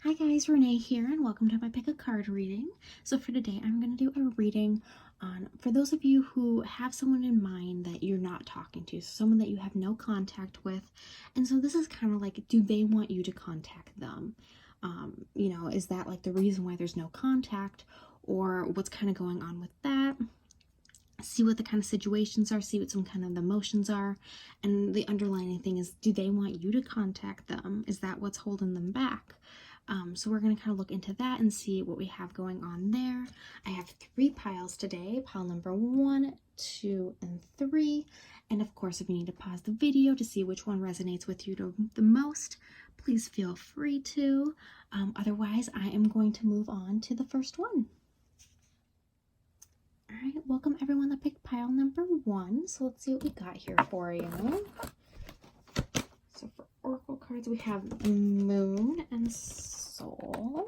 Hi guys, Renee here and welcome to my pick a card reading. So for today I'm going to do a reading on, for those of you who have someone in mind that you're not talking to, so someone that you have no contact with. And so this is kind of like, do they want you to contact them? Is that like the reason why there's no contact, or what's kind of going on with that? See what the kind of situations are, see what some kind of emotions are. And the underlying thing is, do they want you to contact them? Is that what's holding them back? So we're going to kind of look into that and see what we have going on there. I have 3 piles today, pile number 1, 2, and 3. And of course, if you need to pause the video to see which one resonates with you the most, please feel free to. Otherwise, I am going to move on to the first one. All right, welcome everyone that picked pile number 1. So let's see what we got here for you. So for Oracle cards, we have the Moon and Soul.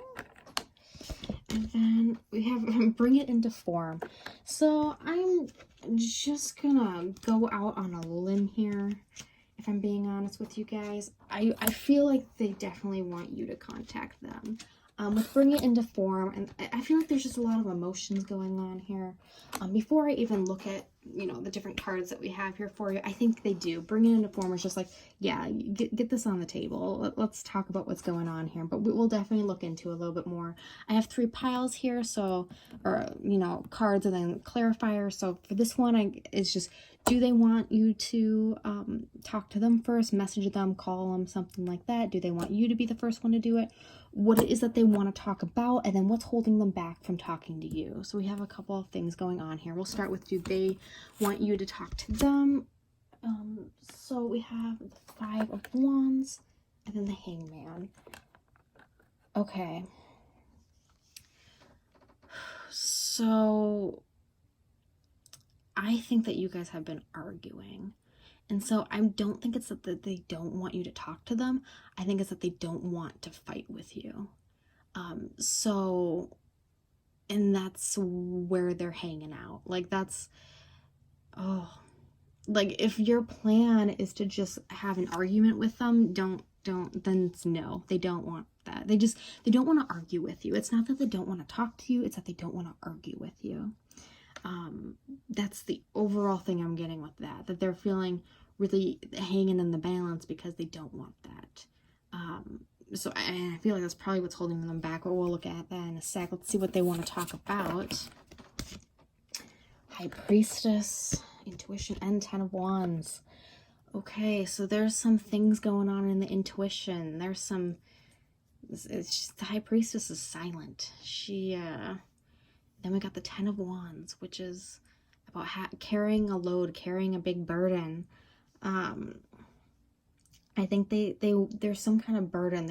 And then we have Bring It Into Form. So I'm just gonna go out on a limb here, if I'm being honest with you guys. I feel like they definitely want you to contact them. With Bring It Into Form, and I feel like there's just a lot of emotions going on here. Before I even look at, the different cards that we have here for you, I think they do. Bring It Into Form is just like, yeah, get this on the table. Let's talk about what's going on here, but we'll definitely look into a little bit more. I have 3 piles here, cards and then clarifiers. So for this one, it's just, do they want you to talk to them first, message them, call them, something like that? Do they want you to be the first one to do it? What it is that they want to talk about, and then what's holding them back from talking to you. So we have a couple of things going on here. We'll start with, do they want you to talk to them? So we have the 5 of Wands and then the Hangman. Okay. So I think that you guys have been arguing. And so I don't think it's that they don't want you to talk to them. I think it's that they don't want to fight with you. And that's where they're hanging out. If your plan is to just have an argument with them, then no, they don't want that. They don't want to argue with you. It's not that they don't want to talk to you, it's that they don't want to argue with you. That's the overall thing I'm getting with that they're feeling really hanging in the balance because they don't want that. So I feel like that's probably what's holding them back, but we'll look at that in a sec. Let's see what they want to talk about. High Priestess, Intuition, and 10 of Wands. Okay, so there's some things going on in the intuition. There's some, the High Priestess is silent. Then we got the 10 of Wands, which is about carrying a load, carrying a big burden. I think there's some kind of burden.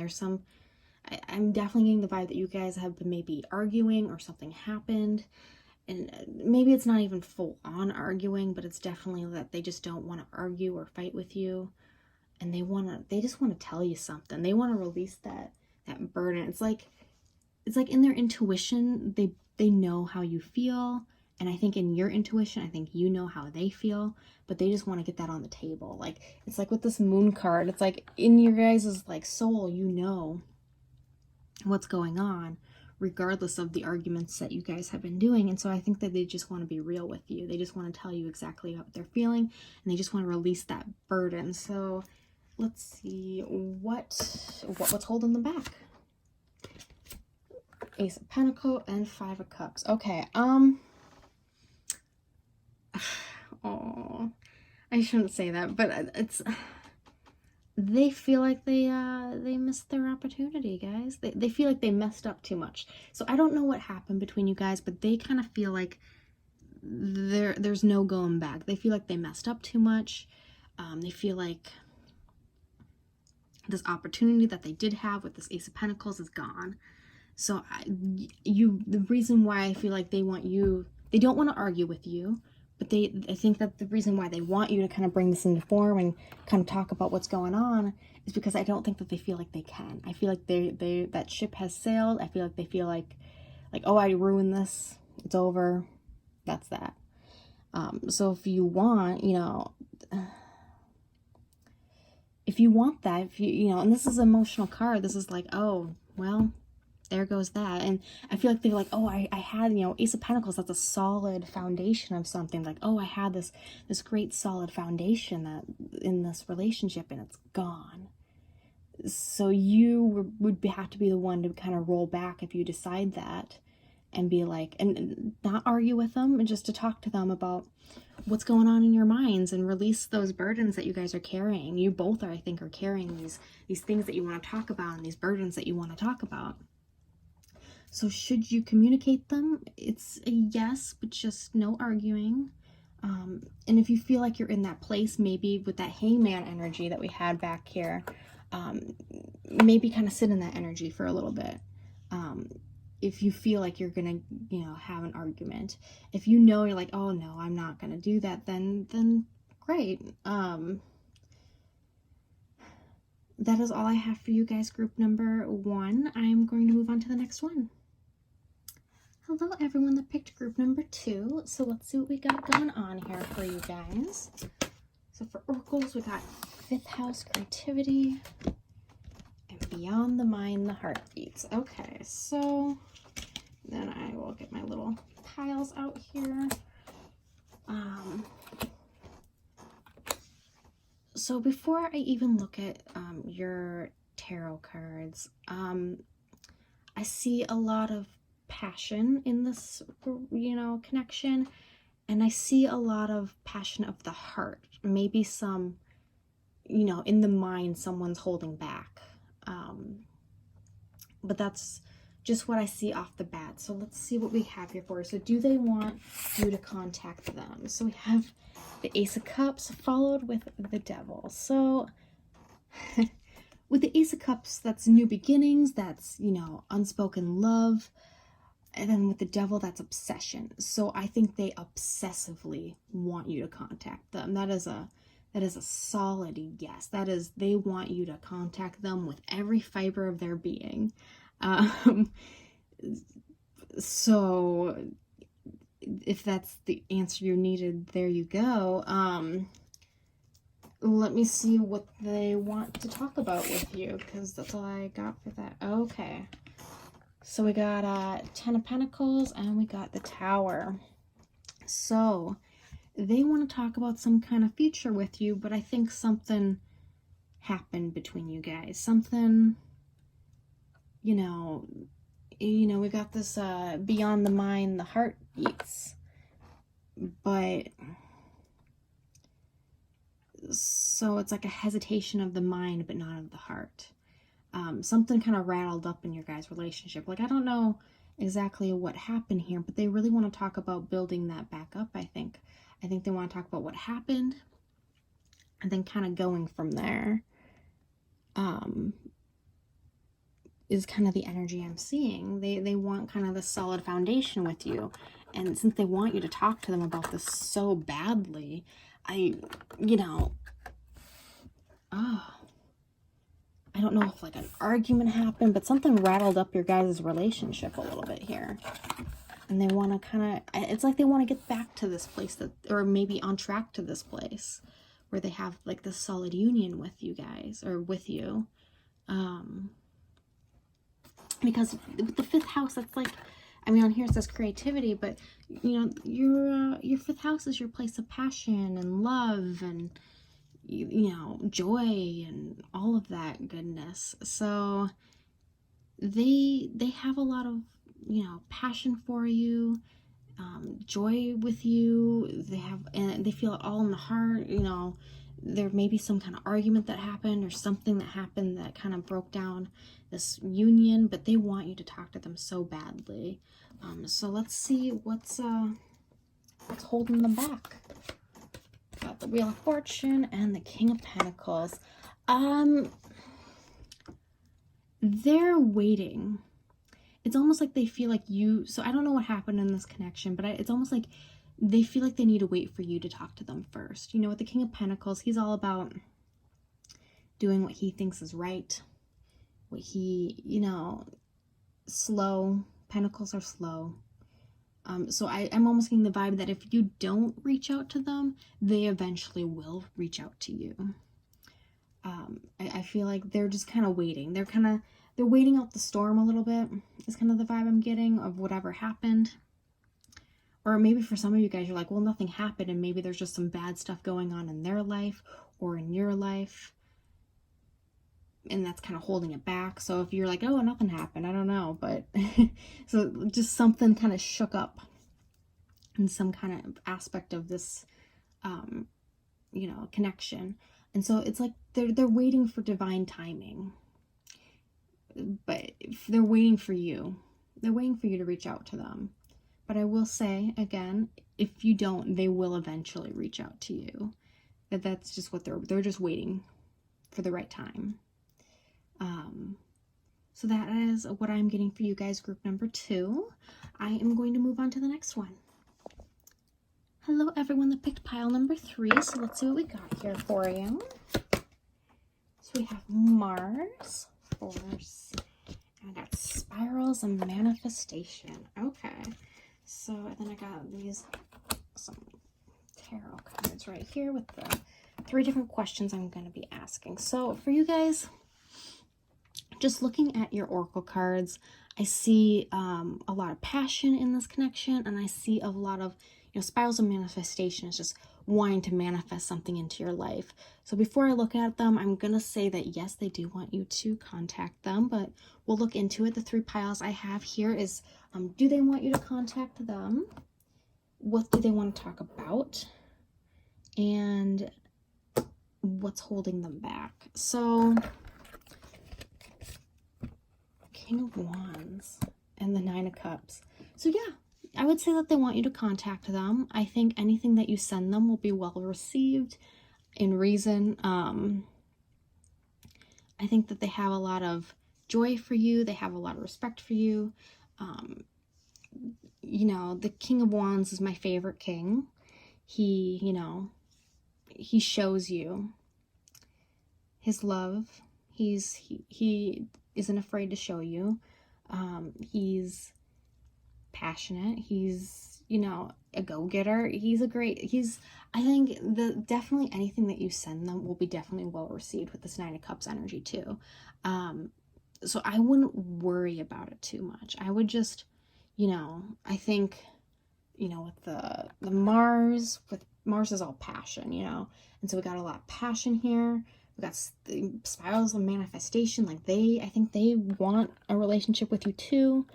I'm definitely getting the vibe that you guys have been maybe arguing or something happened. And maybe it's not even full on arguing, but it's definitely that they just don't want to argue or fight with you. And they just want to tell you something. They want to release that burden. It's like in their intuition, they know how you feel. And I think in your intuition, I think you know how they feel, but they just want to get that on the table. It's like with this Moon card, it's like in your guys' soul, you know what's going on, regardless of the arguments that you guys have been doing. And so I think that they just want to be real with you. They just want to tell you exactly what they're feeling, and they just want to release that burden. So let's see what's holding them back. Ace of Pentacles and 5 of Cups. Okay, oh, I shouldn't say that, but they feel like they missed their opportunity, guys. They feel like they messed up too much. So I don't know what happened between you guys, but they kind of feel like there's no going back. They feel like they messed up too much. They feel like this opportunity that they did have with this Ace of Pentacles is gone. So the reason why I feel like they don't want to argue with you, but I think that the reason why they want you to kind of bring this into form and kind of talk about what's going on is because I don't think that they feel like they can. I feel like that ship has sailed. I feel like they feel like, oh, I ruined this. It's over. That's that. So if you want, if you want that, and this is an emotional card, this is like, oh, well, there goes that. And I feel like they're like, oh, I had, you know, Ace of Pentacles, that's a solid foundation of something. Like, oh, I had this great solid foundation that in this relationship, and it's gone. So you would have to be the one to kind of roll back if you decide that, and be like, and not argue with them, and just to talk to them about what's going on in your minds and release those burdens that you guys are carrying. You both are, I think, are carrying these things that you want to talk about and these burdens that you want to talk about. So should you communicate them? It's a yes, but just no arguing. And if you feel like you're in that place, maybe with that hangman energy that we had back here, maybe kind of sit in that energy for a little bit. If you feel like you're gonna, you know, have an argument. If you know you're like, oh no, I'm not gonna do that, then great. That is all I have for you guys, group number 1. I'm going to move on to the next one. Hello everyone that picked group number 2. So let's see what we got going on here for you guys. So for oracles, we got 5th house, creativity, and beyond the mind, the heartbeats. Okay, so then I will get my little piles out here. So before I even look at your tarot cards, I see a lot of passion in this, you know, connection, and I see a lot of passion of the heart. Maybe some, you know, in the mind, someone's holding back. But that's just what I see off the bat. So let's see what we have here for you. So do they want you to contact them? So we have the Ace of Cups followed with the Devil. So with the Ace of Cups, that's new beginnings. That's, you know, unspoken love. And then with the Devil, that's obsession. So I think they obsessively want you to contact them. That is a solid yes. That is, they want you to contact them with every fiber of their being. So if that's the answer you needed, there you go. Let me see what they want to talk about with you, because that's all I got for that. Okay. So we got 10 of Pentacles and we got the Tower. So they want to talk about some kind of future with you, but I think something happened between you guys. Something, you know, we got this beyond the mind, the heart beats. But so it's like a hesitation of the mind, but not of the heart. Something kind of rattled up in your guys' relationship. Like, I don't know exactly what happened here, but they really want to talk about building that back up, I think. I think they want to talk about what happened and then kind of going from there. Is kind of the energy I'm seeing. They want kind of the solid foundation with you. And since they want you to talk to them about this so badly, I don't know if like an argument happened, but something rattled up your guys' relationship a little bit here. And they want to kind of, it's like they want to get back to this place that, or maybe on track to this place where they have like this solid union with you guys, or with you. Because with the 5th house, that's like, I mean, on here it says creativity, but you know, your 5th house is your place of passion and love and, you know, joy and all of that goodness. So they have a lot of, you know, passion for you, joy with you. They have, and they feel it all in the heart. You know, there may be some kind of argument that happened or something that happened that kind of broke down this union, but they want you to talk to them so badly. So let's see what's holding them back. Got the Wheel of Fortune and the King of Pentacles. They're waiting. It's almost like they feel like you, so I don't know what happened in this connection, but it's almost like they feel like they need to wait for you to talk to them first. You know, with the King of Pentacles, he's all about doing what he thinks is right. What he, you know, slow. Pentacles are slow. So I'm almost getting the vibe that if you don't reach out to them, they eventually will reach out to you. I feel like they're just kind of waiting. They're kind of, they're waiting out the storm a little bit, is kind of the vibe I'm getting of whatever happened. Or maybe for some of you guys, you're like, well, nothing happened, and maybe there's just some bad stuff going on in their life or in your life, and that's kind of holding it back. So if you're like, oh, nothing happened, I don't know, but so just something kind of shook up in some kind of aspect of this, you know, connection. And so it's like they're waiting for divine timing, but they're waiting for you. They're waiting for you to reach out to them. But I will say, again, if you don't, they will eventually reach out to you. That's just what they're just waiting for the right time. So that is what I'm getting for you guys, group number 2. I am going to move on to the next one. Hello, everyone that picked pile number 3. So let's see what we got here for you. So we have Mars, Force, and I got Spirals and Manifestation. Okay. So then I got some tarot cards right here with the 3 different questions I'm going to be asking. So for you guys, just looking at your oracle cards, I see a lot of passion in this connection, and I see a lot of, you know, spirals of manifestation is just wanting to manifest something into your life. So before I look at them, I'm going to say that yes, they do want you to contact them, but we'll look into it. The 3 piles I have here is, do they want you to contact them? What do they want to talk about? And what's holding them back? So, King of Wands and the 9 of Cups. So yeah, I would say that they want you to contact them. I think anything that you send them will be well received in reason. I think that they have a lot of joy for you. They have a lot of respect for you. You know, the King of Wands is my favorite king. He, you know, he shows you his love. He isn't afraid to show you. He's passionate. He's, you know, a go-getter. I think that definitely anything that you send them will be definitely well received with this 9 of Cups energy too. So I wouldn't worry about it too much. I would just, you know, I think, you know, with the Mars is all passion, you know, and so we got a lot of passion here. We got the spirals of manifestation. Like I think they want a relationship with you too.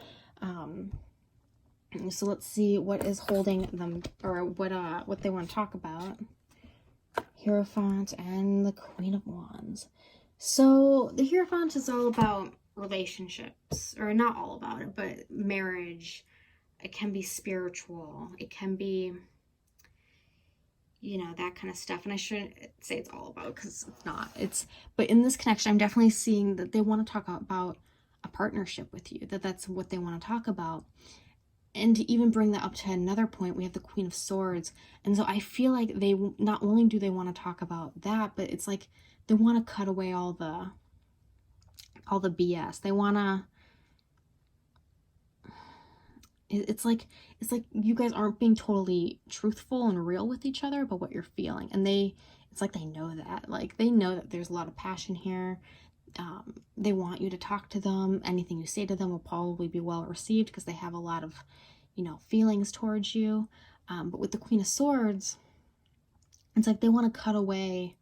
So let's see what is holding them, or what they want to talk about. Hierophant and the Queen of Wands. So the Hierophant is all about relationships, or not all about it, but marriage. It can be spiritual. It can be, you know, that kind of stuff. And I shouldn't say it's all about, because it's not. But in this connection, I'm definitely seeing that they want to talk about a partnership with you, that's what they want to talk about. And to even bring that up to another point, we have the Queen of Swords. And so I feel like they, not only do they want to talk about that, but it's like they want to cut away all the BS. They want to, it's like you guys aren't being totally truthful and real with each other about what you're feeling. And it's like they know that. Like, they know that there's a lot of passion here. They want you to talk to them. Anything you say to them will probably be well received, because they have a lot of, you know, feelings towards you. But with the Queen of Swords, it's like they want to cut away.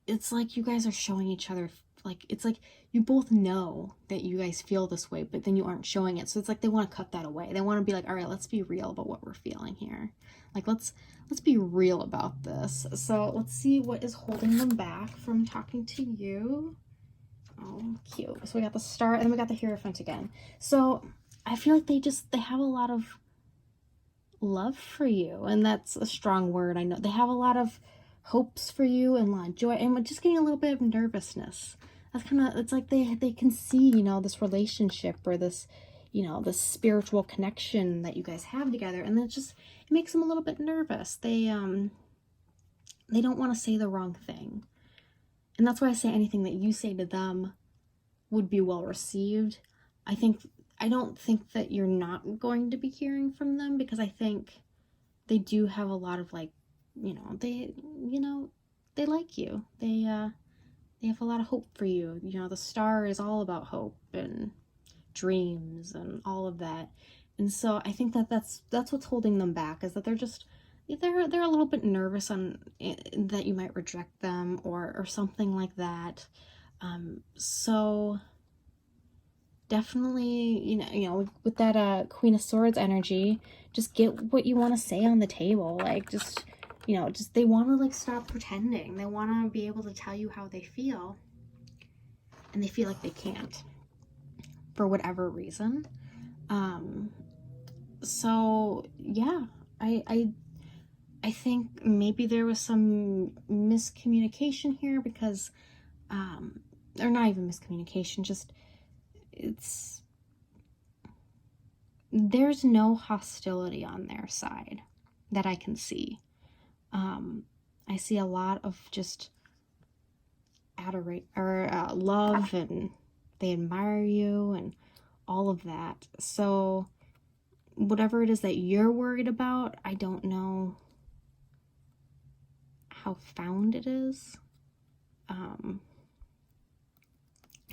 It's like you guys are showing each other, like, it's like you both know that you guys feel this way, but then you aren't showing it. So it's like they want to cut that away. They want to be like, all right, let's be real about what we're feeling here. Like, let's be real about this. So let's see what is holding them back from talking to you. Oh, cute. So we got the Star, and then we got the Hierophant again. So I feel like they have a lot of love for you, and that's a strong word. I know they have a lot of hopes for you and a lot of joy, and we're just getting a little bit of nervousness. That's kind of, it's like they can see, you know, this relationship, or this, you know, this spiritual connection that you guys have together, and it makes them a little bit nervous. They don't want to say the wrong thing. And that's why I say anything that you say to them would be well received. I don't think that you're not going to be hearing from them, because I think they do have a lot of, like, they like you. they have a lot of hope for you. You know, the star is all about hope and dreams and all of that. And so I think that that's what's holding them back, is that they're a little bit nervous on that you might reject them or something like that. So definitely, you know, with that Queen of Swords energy, just get what you want to say on the table. Like, just, you know, just they want to like stop pretending. They want to be able to tell you how they feel, and they feel like they can't for whatever reason. So yeah, I think maybe there was some miscommunication here, because or not even miscommunication, just there's no hostility on their side that I can see. I see a lot of just love, and they admire you and all of that. So whatever it is that you're worried about, I don't know how found it is.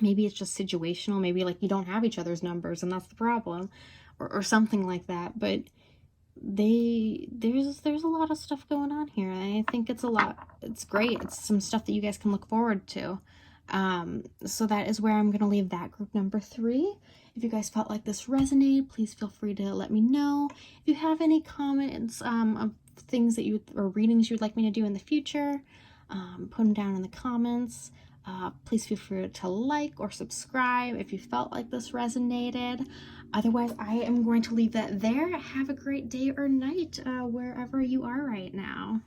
Maybe it's just situational. Maybe like you don't have each other's numbers and that's the problem, or something like that. But there's a lot of stuff going on here, and I think it's great. It's some stuff that you guys can look forward to. So that is where I'm gonna leave that group number 3. If you guys felt like this resonated, please feel free to let me know. If you have any comments of things that or readings you would like me to do in the future, put them down in the comments. Please feel free to like or subscribe if you felt like this resonated. Otherwise, I am going to leave that there. Have a great day or night wherever you are right now.